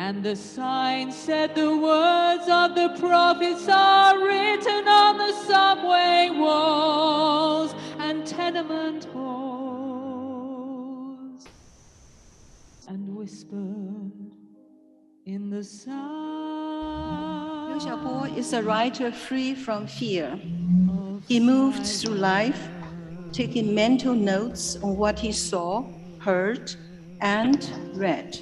And the sign said the words of the prophets are written on the subway walls and tenement halls, and whispered in the sound. Liu Xiaobo is a writer free from fear. He moved through life, taking mental notes on what he saw, heard, and read.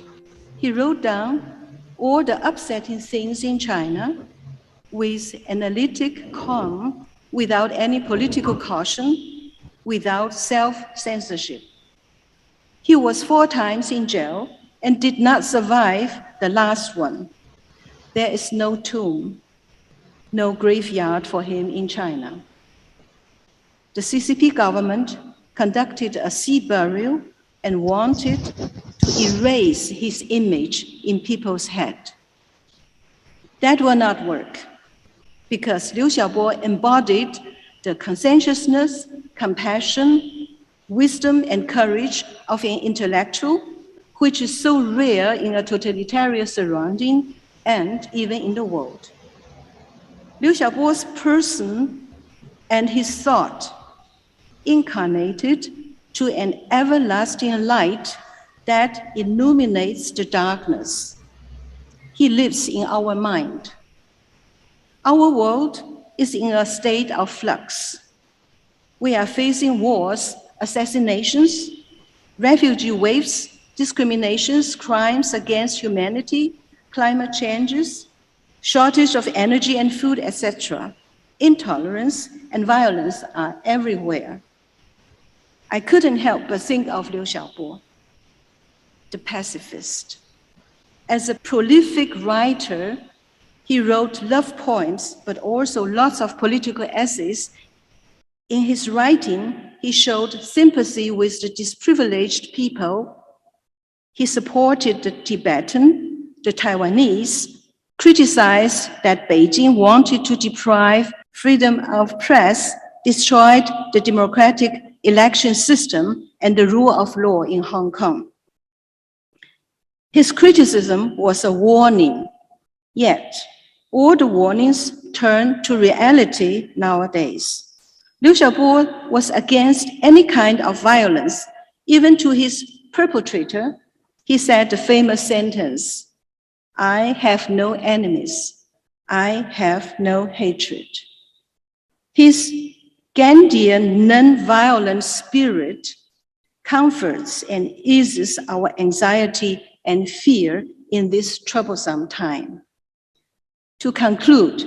He wrote down all the upsetting things in China with analytic calm, without any political caution, without self-censorship. He was 4 times in jail and did not survive the last one. There is no tomb, no graveyard for him in China. The CCP government conducted a sea burial and wanted to erase his image in people's head. That will not work, because Liu Xiaobo embodied the conscientiousness, compassion, wisdom, and courage of an intellectual, which is so rare in a totalitarian surrounding and even in the world. Liu Xiaobo's person and his thought incarnated to an everlasting light that illuminates the darkness. He lives in our mind. Our world is in a state of flux. We are facing wars, assassinations, refugee waves, discriminations, crimes against humanity, climate changes, shortage of energy and food, etc. Intolerance and violence are everywhere. I couldn't help but think of Liu Xiaobo, the pacifist. As a prolific writer, he wrote love poems, but also lots of political essays. In his writing, he showed sympathy with the disprivileged people. He supported the Tibetan, the Taiwanese, criticized that Beijing wanted to deprive freedom of press, destroyed the democratic election system and the rule of law in Hong Kong. His criticism was a warning, yet all the warnings turn to reality nowadays. Liu Xiaobo was against any kind of violence. Even to his perpetrator, he said the famous sentence, "I have no enemies. I have no hatred." His Gandhian non-violent spirit comforts and eases our anxiety and fear in this troublesome time. To conclude,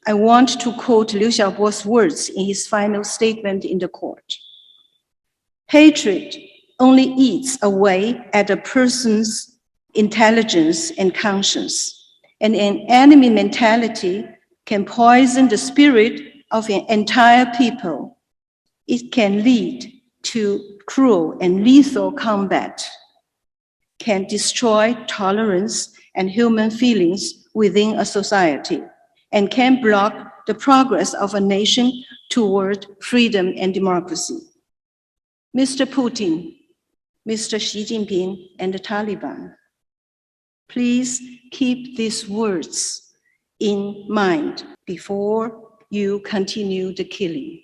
I want to quote Liu Xiaobo's words in his final statement in the court. "Hatred only eats away at a person's intelligence and conscience, and an enemy mentality can poison the spirit of an entire people. It can lead to cruel and lethal combat, can destroy tolerance and human feelings within a society, and can block the progress of a nation toward freedom and democracy." Mr. Putin, Mr. Xi Jinping, and the Taliban, please keep these words in mind before you continue the killing.